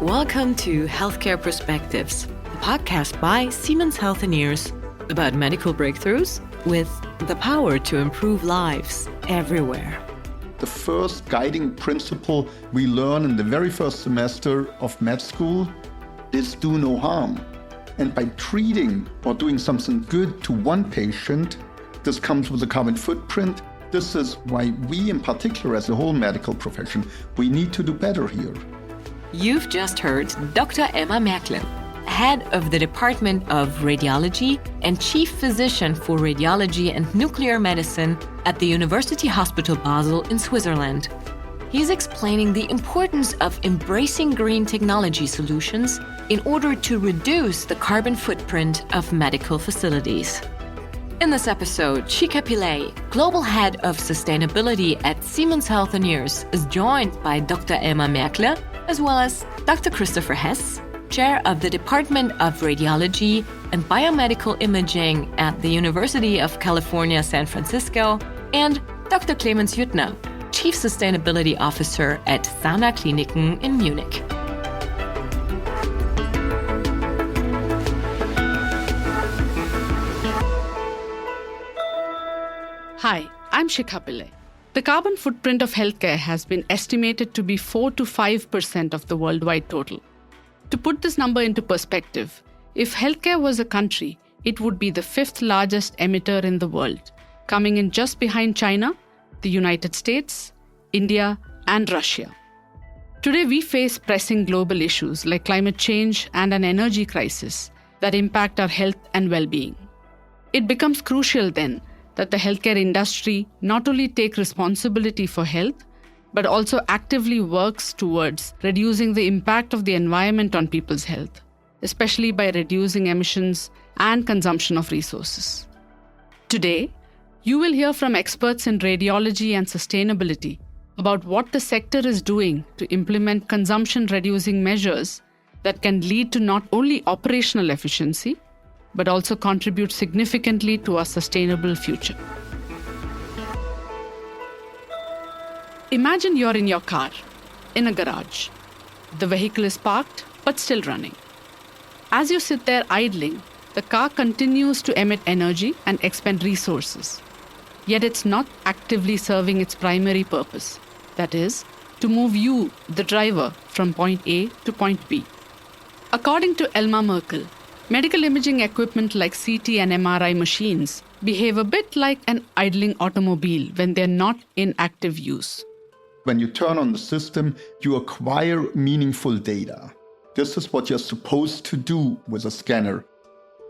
Welcome to Healthcare Perspectives, a podcast by Siemens Healthineers about medical breakthroughs with the power to improve lives everywhere. The first guiding principle we learn in the very first semester of med school is do no harm. And by treating or doing something good to one patient, this comes with a carbon footprint. This is why we, in particular, as a whole medical profession, we need to do better here. You've just heard Dr. Elmar Merkle, head of the Department of Radiology and chief physician for radiology and nuclear medicine at the University Hospital Basel in Switzerland. He's explaining the importance of embracing green technology solutions in order to reduce the carbon footprint of medical facilities. In this episode, Shikha Pillai, Global Head of Sustainability at Siemens Healthineers, is joined by Dr. Elmar Merkle, as well as Dr. Christopher Hess, Chair of the Department of Radiology and Biomedical Imaging at the University of California, San Francisco, and Dr. Clemens Juettner, Chief Sustainability Officer at Kliniken in Munich. Hi, I'm Shikha Pillai. The carbon footprint of healthcare has been estimated to be 4 to 5% of the worldwide total. To put this number into perspective, if healthcare was a country, it would be the 5th largest emitter in the world, coming in just behind China, the United States, India, and Russia. Today, we face pressing global issues like climate change and an energy crisis that impact our health and well-being. It becomes crucial then that the healthcare industry not only take responsibility for health, but also actively works towards reducing the impact of the environment on people's health, especially by reducing emissions and consumption of resources. Today, you will hear from experts in radiology and sustainability about what the sector is doing to implement consumption-reducing measures that can lead to not only operational efficiency, but also contribute significantly to our sustainable future. Imagine you're in your car, in a garage. The vehicle is parked, but still running. As you sit there idling, the car continues to emit energy and expend resources. Yet it's not actively serving its primary purpose, that is, to move you, the driver, from point A to point B. According to Elmar Merkle, medical imaging equipment like CT and MRI machines behave a bit like an idling automobile when they're not in active use. When you turn on the system, you acquire meaningful data. This is what you're supposed to do with a scanner.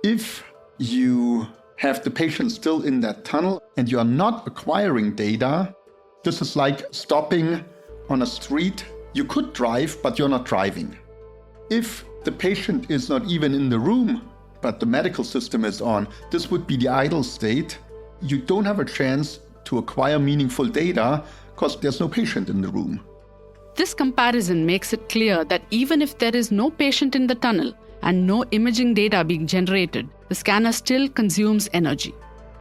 If you have the patient still in that tunnel and you're not acquiring data, this is like stopping on a street. You could drive, but you're not driving. If the patient is not even in the room, but the medical system is on, this would be the idle state. You don't have a chance to acquire meaningful data because there's no patient in the room. This comparison makes it clear that even if there is no patient in the tunnel and no imaging data being generated, the scanner still consumes energy.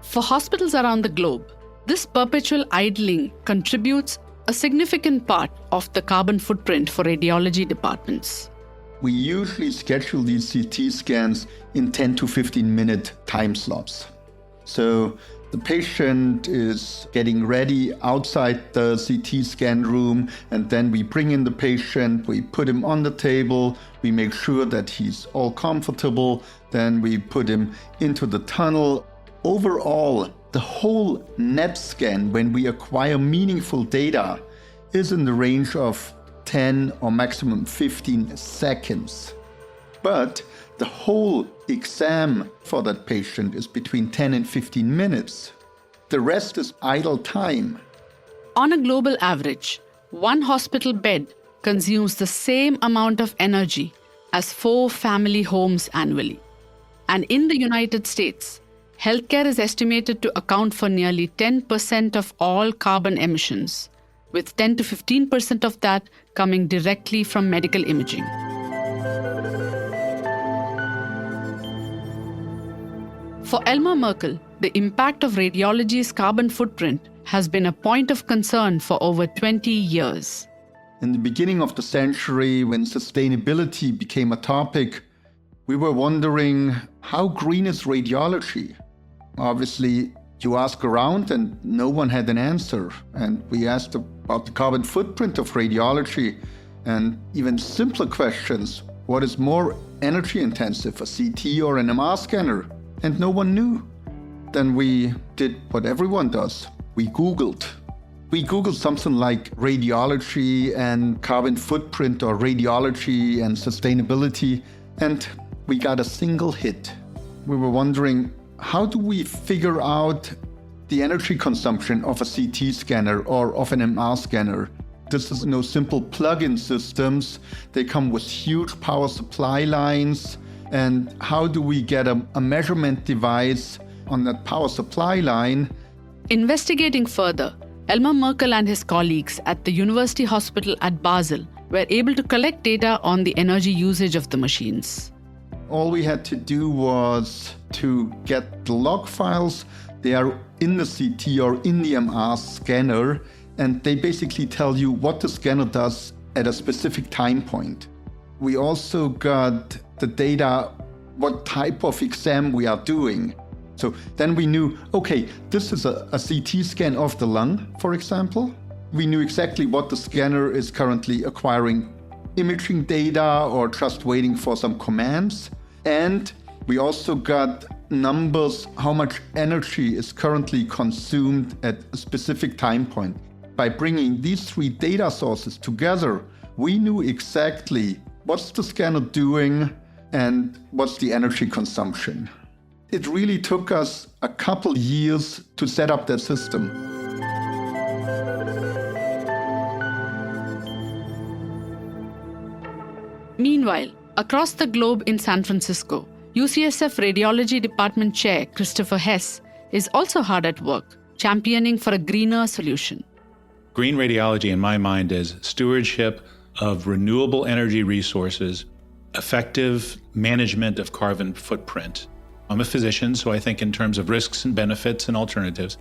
For hospitals around the globe, this perpetual idling contributes a significant part of the carbon footprint for radiology departments. We usually schedule these CT scans in 10 to 15 minute time slots. So the patient is getting ready outside the CT scan room, and then we bring in the patient, we put him on the table, we make sure that he's all comfortable, then we put him into the tunnel. Overall, the whole net scan, when we acquire meaningful data, is in the range of 10 or maximum 15 seconds. But the whole exam for that patient is between 10 and 15 minutes. The rest is idle time. On a global average, one hospital bed consumes the same amount of energy as 4 family homes annually. And in the United States, healthcare is estimated to account for nearly 10% of all carbon emissions, with 10 to 15% of that coming directly from medical imaging. For Elmar Merkle, the impact of radiology's carbon footprint has been a point of concern for over 20 years. In the beginning of the century, when sustainability became a topic, we were wondering, how green is radiology? Obviously, you ask around and no one had an answer. And we asked about the carbon footprint of radiology and even simpler questions. What is more energy intensive, a CT or an MR scanner? And no one knew. Then we did what everyone does. We Googled. We Googled something like radiology and carbon footprint or radiology and sustainability, and we got a single hit. We were wondering, how do we figure out the energy consumption of a CT scanner or of an MR scanner? This is no simple plug-in systems. They come with huge power supply lines. And how do we get a measurement device on that power supply line? Investigating further, Elmar Merkle and his colleagues at the University Hospital at Basel were able to collect data on the energy usage of the machines. All we had to do was to get the log files. They are in the CT or in the MR scanner, and they basically tell you what the scanner does at a specific time point. We also got the data, what type of exam we are doing. So then we knew, okay, this is a CT scan of the lung, for example. We knew exactly what the scanner is currently acquiring imaging data or just waiting for some commands. And we also got numbers, how much energy is currently consumed at a specific time point. By bringing these three data sources together, we knew exactly what's the scanner doing and what's the energy consumption. It really took us a couple years to set up that system. Meanwhile, across the globe in San Francisco, UCSF Radiology Department Chair Christopher Hess is also hard at work, championing for a greener solution. Green radiology, in my mind, is stewardship of renewable energy resources, effective management of carbon footprint. I'm a physician, so I think in terms of risks and benefits and alternatives.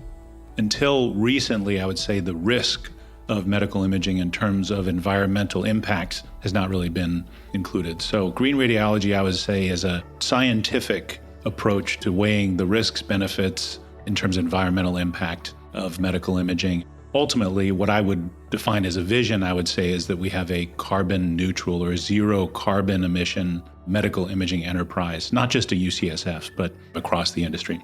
Until recently, I would say the risk of medical imaging in terms of environmental impacts has not really been included. So green radiology, I would say, is a scientific approach to weighing the risks, benefits in terms of environmental impact of medical imaging. Ultimately, what I would define as a vision, I would say, is that we have a carbon neutral or zero carbon emission medical imaging enterprise, not just at UCSF, but across the industry.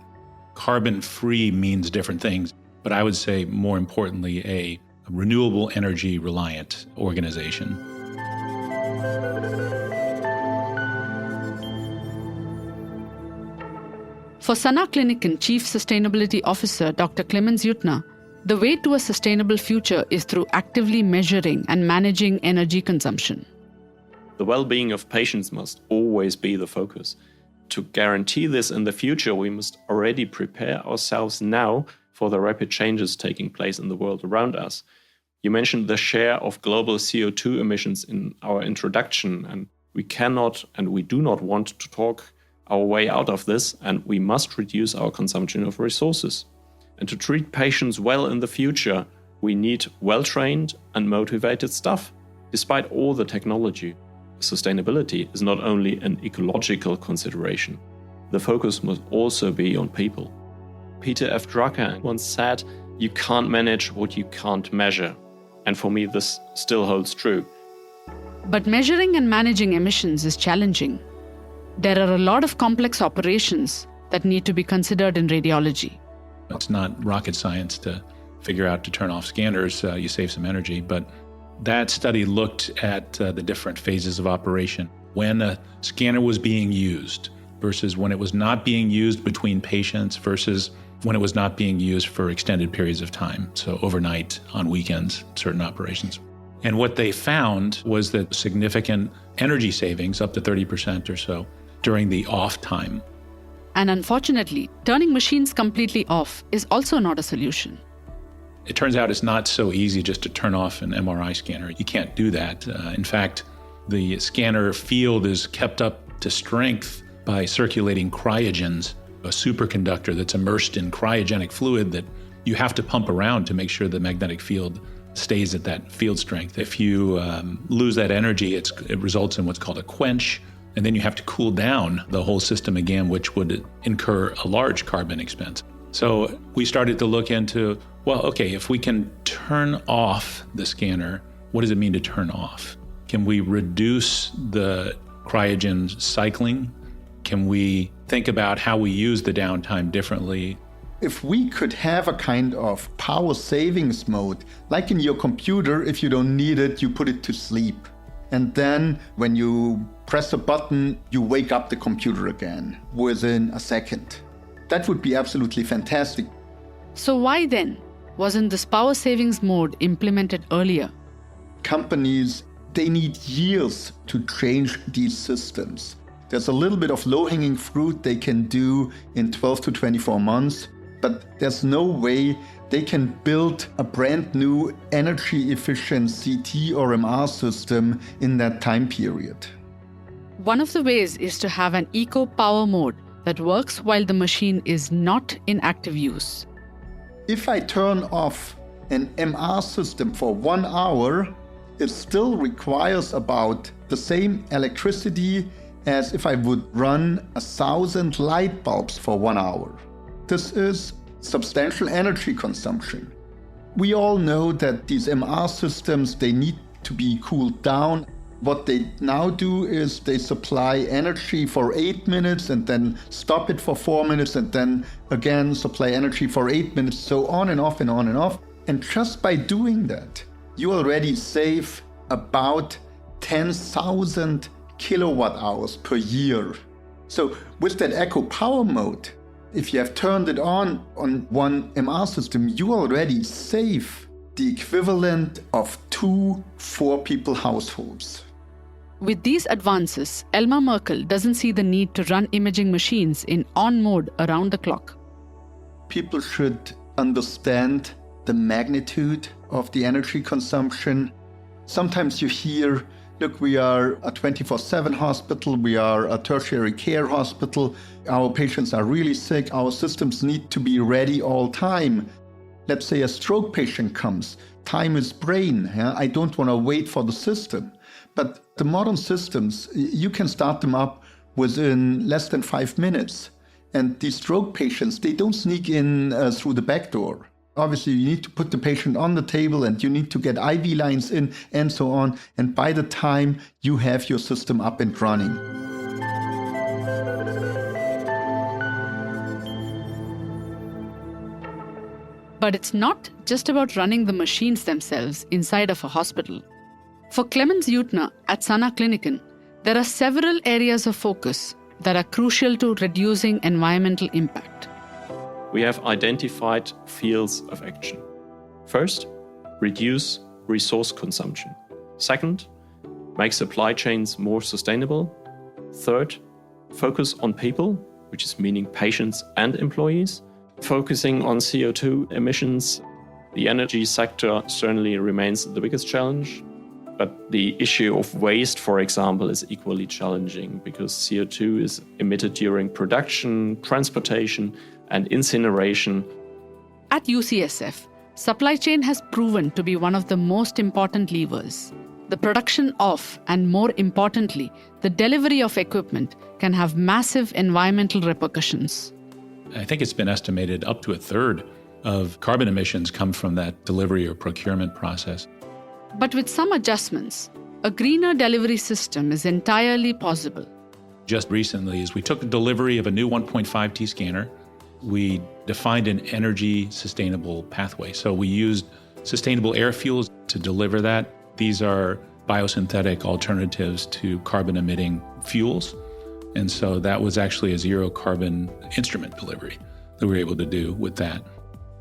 Carbon-free means different things, but I would say, more importantly, a renewable energy reliant organization. For Sana Kliniken Chief Sustainability Officer Dr. Clemens Juettner, the way to a sustainable future is through actively measuring and managing energy consumption. The well-being of patients must always be the focus. To guarantee this in the future, we must already prepare ourselves now for the rapid changes taking place in the world around us. You mentioned the share of global CO2 emissions in our introduction, and we cannot and we do not want to talk our way out of this, and we must reduce our consumption of resources. And to treat patients well in the future, we need well-trained and motivated staff. Despite all the technology, sustainability is not only an ecological consideration. The focus must also be on people. Peter F. Drucker once said, "You can't manage what you can't measure." And for me, this still holds true. But measuring and managing emissions is challenging. There are a lot of complex operations that need to be considered in radiology. It's not rocket science to figure out to turn off scanners, you save some energy, but that study looked at the different phases of operation. When a scanner was being used versus when it was not being used between patients versus when it was not being used for extended periods of time, so overnight, on weekends, certain operations. And what they found was that significant energy savings, up to 30% or so, during the off time. And unfortunately, turning machines completely off is also not a solution. It turns out it's not so easy just to turn off an MRI scanner. You can't do that. In fact, the scanner field is kept up to strength by circulating cryogens, a superconductor that's immersed in cryogenic fluid that you have to pump around to make sure the magnetic field stays at that field strength. If you lose that energy, it results in what's called a quench, and then you have to cool down the whole system again, which would incur a large carbon expense. So we started to look into, well, okay, if we can turn off the scanner, what does it mean to turn off? Can we reduce the cryogen cycling? Can we think about how we use the downtime differently? If we could have a kind of power savings mode, like in your computer, if you don't need it, you put it to sleep. And then when you press a button, you wake up the computer again within a second. That would be absolutely fantastic. So why then wasn't this power savings mode implemented earlier? Companies, they need years to change these systems. There's a little bit of low-hanging fruit they can do in 12 to 24 months, but there's no way they can build a brand new energy-efficient CT or MR system in that time period. One of the ways is to have an eco-power mode that works while the machine is not in active use. If I turn off an MR system for 1 hour, it still requires about the same electricity as if I would run 1,000 light bulbs for 1 hour. This is substantial energy consumption. We all know that these MR systems, they need to be cooled down. What they now do is they supply energy for 8 minutes and then stop it for 4 minutes and then again supply energy for 8 minutes, so on and off and on and off. And just by doing that, you already save about 10,000 kilowatt hours per year. So with that eco power mode, if you have turned it on one MR system, you already save the equivalent of 2 4-people households. With these advances, Elmar Merkle doesn't see the need to run imaging machines in on mode around the clock. People should understand the magnitude of the energy consumption. Sometimes you hear, look, we are a 24/7 hospital, we are a tertiary care hospital, our patients are really sick, our systems need to be ready all time. Let's say a stroke patient comes, time is brain, I don't want to wait for the system. But the modern systems, you can start them up within less than 5 minutes. And these stroke patients, they don't sneak in through the back door. Obviously, you need to put the patient on the table and you need to get IV lines in and so on. And by the time you have your system up and running. But it's not just about running the machines themselves inside of a hospital. For Clemens Juettner at Sana Kliniken, there are several areas of focus that are crucial to reducing environmental impact. We have identified fields of action. First, reduce resource consumption. Second, make supply chains more sustainable. Third, focus on people, which is meaning patients and employees. Focusing on CO2 emissions, the energy sector certainly remains the biggest challenge. But the issue of waste, for example, is equally challenging because CO2 is emitted during production, transportation, and incineration. At UCSF, supply chain has proven to be one of the most important levers. The production of, and more importantly, the delivery of equipment can have massive environmental repercussions. I think it's been estimated up to a third of carbon emissions come from that delivery or procurement process. But with some adjustments, a greener delivery system is entirely possible. Just recently, as we took delivery of a new 1.5T scanner, we defined an energy sustainable pathway. So we used sustainable air fuels to deliver that. These are biosynthetic alternatives to carbon-emitting fuels. And so that was actually a zero carbon instrument delivery that we were able to do with that.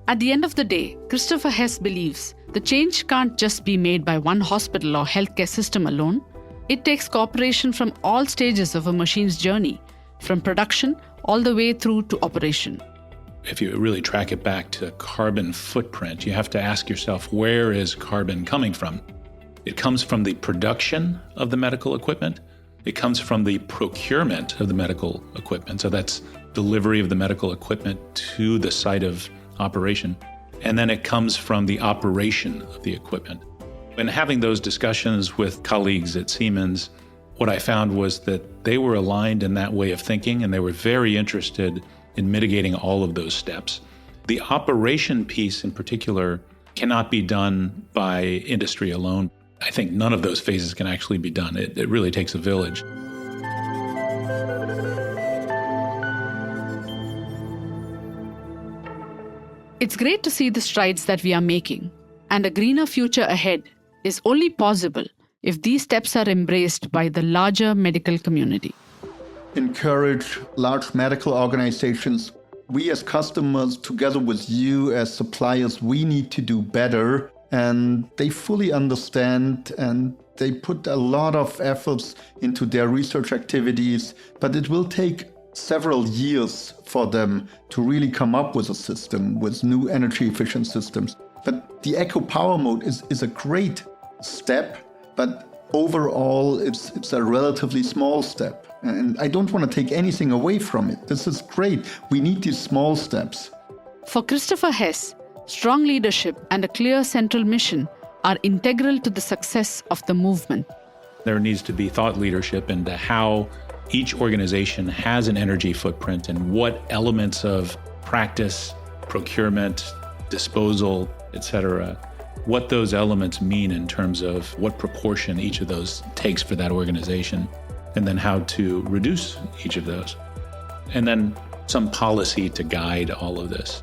At the end of the day, Christopher Hess believes the change can't just be made by one hospital or healthcare system alone. It takes cooperation from all stages of a machine's journey, from production all the way through to operation. If you really track it back to carbon footprint, you have to ask yourself, where is carbon coming from? It comes from the production of the medical equipment. It comes from the procurement of the medical equipment. So that's delivery of the medical equipment to the site of operation. and then it comes from the operation of the equipment. When having those discussions with colleagues at Siemens, what I found was that they were aligned in that way of thinking, and they were very interested in mitigating all of those steps. The operation piece in particular cannot be done by industry alone. I think none of those phases can actually be done. It really takes a village. It's great to see the strides that we are making, and a greener future ahead is only possible if these steps are embraced by the larger medical community. Encourage large medical organizations. We as customers, together with you as suppliers, we need to do better. And they fully understand, and they put a lot of efforts into their research activities, but it will take several years for them to really come up with a system, with new energy efficient systems. But the Echo Power Mode is a great step, but overall it's a relatively small step. And I don't want to take anything away from it. This is great. We need these small steps. For Christopher Hess, strong leadership and a clear central mission are integral to the success of the movement. There needs to be thought leadership into how each organization has an energy footprint and what elements of practice, procurement, disposal, etc., what those elements mean in terms of what proportion each of those takes for that organization, and then how to reduce each of those. And then some policy to guide all of this.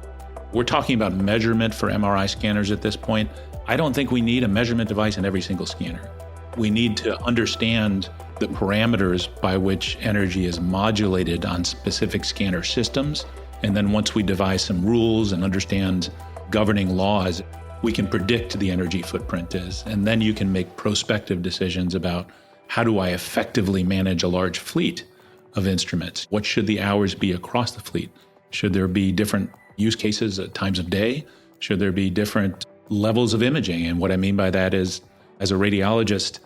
We're talking about measurement for MRI scanners at this point. I don't think we need a measurement device in every single scanner. We need to understand the parameters by which energy is modulated on specific scanner systems. And then once we devise some rules and understand governing laws, we can predict the energy footprint is. And then you can make prospective decisions about how do I effectively manage a large fleet of instruments? What should the hours be across the fleet? Should there be different use cases at times of day? Should there be different levels of imaging? And what I mean by that is, as a radiologist,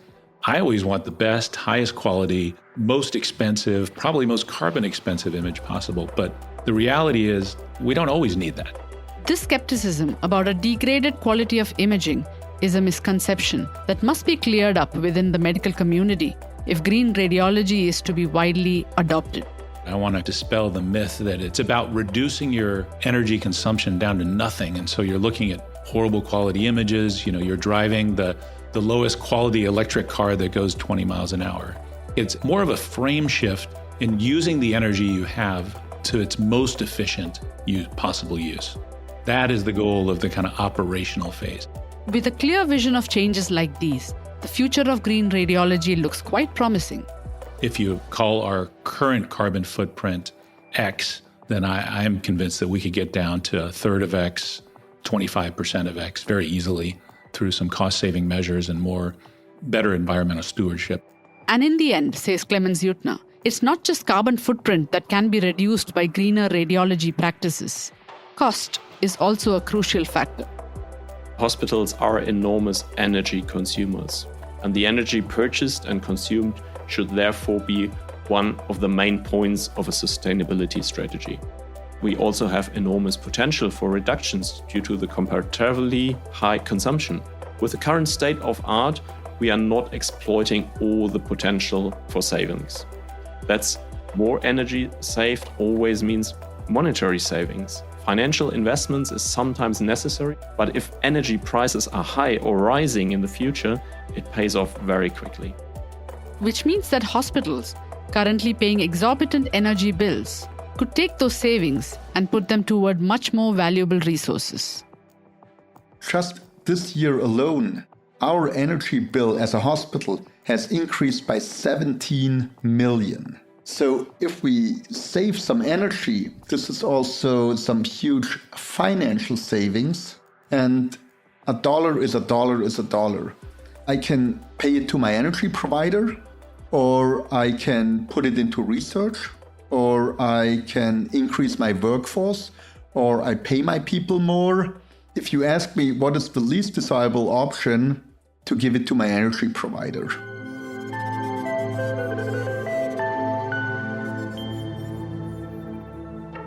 I always want the best, highest quality, most expensive, probably most carbon expensive image possible. But the reality is we don't always need that. This skepticism about a degraded quality of imaging is a misconception that must be cleared up within the medical community if green radiology is to be widely adopted. I want to dispel the myth that it's about reducing your energy consumption down to nothing. And so you're looking at horrible quality images, you're driving the lowest quality electric car that goes 20 miles an hour. It's more of a frame shift in using the energy you have to its most efficient possible use. That is the goal of the kind of operational phase. With a clear vision of changes like these, the future of green radiology looks quite promising. If you call our current carbon footprint X, then I am convinced that we could get down to a third of X, 25% of X very easily through some cost-saving measures and better environmental stewardship. And in the end, says Clemens Juettner, it's not just carbon footprint that can be reduced by greener radiology practices. Cost is also a crucial factor. Hospitals are enormous energy consumers, and the energy purchased and consumed should therefore be one of the main points of a sustainability strategy. We also have enormous potential for reductions due to the comparatively high consumption. With the current state of art, we are not exploiting all the potential for savings. That's more energy saved always means monetary savings. Financial investments is sometimes necessary, but if energy prices are high or rising in the future, it pays off very quickly. Which means that hospitals, currently paying exorbitant energy bills, could take those savings and put them toward much more valuable resources. Just this year alone, our energy bill as a hospital has increased by 17 million. So if we save some energy, this is also some huge financial savings. And a dollar is a dollar is a dollar. I can pay it to my energy provider, or I can put it into research, or I can increase my workforce, or I pay my people more. If you ask me what is the least desirable option, to give it to my energy provider.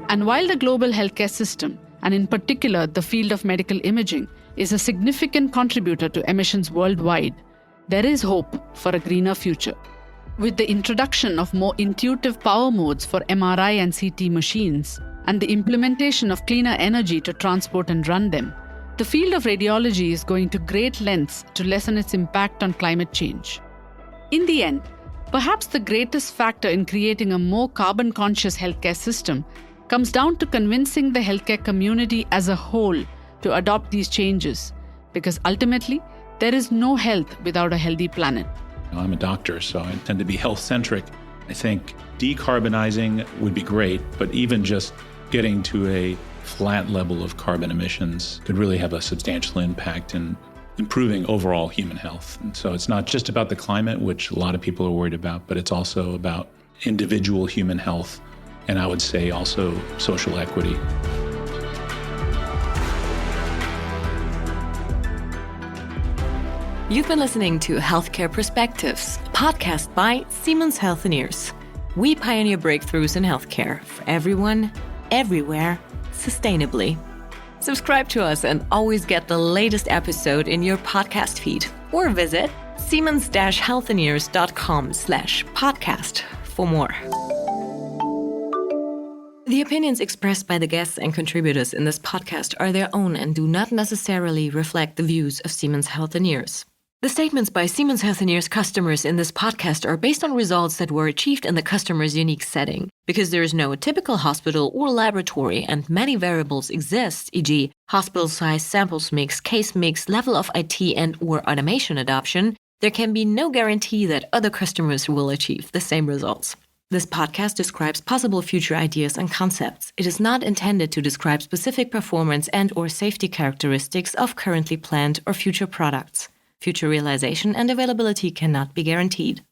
And while the global healthcare system and in particular the field of medical imaging, is a significant contributor to emissions worldwide, there is hope for a greener future. With the introduction of more intuitive power modes for MRI and CT machines, and the implementation of cleaner energy to transport and run them, the field of radiology is going to great lengths to lessen its impact on climate change. In the end, perhaps the greatest factor in creating a more carbon-conscious healthcare system comes down to convincing the healthcare community as a whole to adopt these changes, because ultimately, there is no health without a healthy planet. I'm a doctor, so I tend to be health-centric. I think decarbonizing would be great, but even just getting to a flat level of carbon emissions could really have a substantial impact in improving overall human health. And so it's not just about the climate, which a lot of people are worried about, but it's also about individual human health, and I would say also social equity. You've been listening to Healthcare Perspectives, a podcast by Siemens Healthineers. We pioneer breakthroughs in healthcare for everyone, everywhere, sustainably. Subscribe to us and always get the latest episode in your podcast feed, or visit siemens-healthineers.com/podcast for more. The opinions expressed by the guests and contributors in this podcast are their own and do not necessarily reflect the views of Siemens Healthineers. The statements by Siemens Healthineers customers in this podcast are based on results that were achieved in the customer's unique setting. Because there is no typical hospital or laboratory and many variables exist, e.g. hospital size, samples mix, case mix, level of IT and/or automation adoption, there can be no guarantee that other customers will achieve the same results. This podcast describes possible future ideas and concepts. It is not intended to describe specific performance and/or safety characteristics of currently planned or future products. Future realization and availability cannot be guaranteed.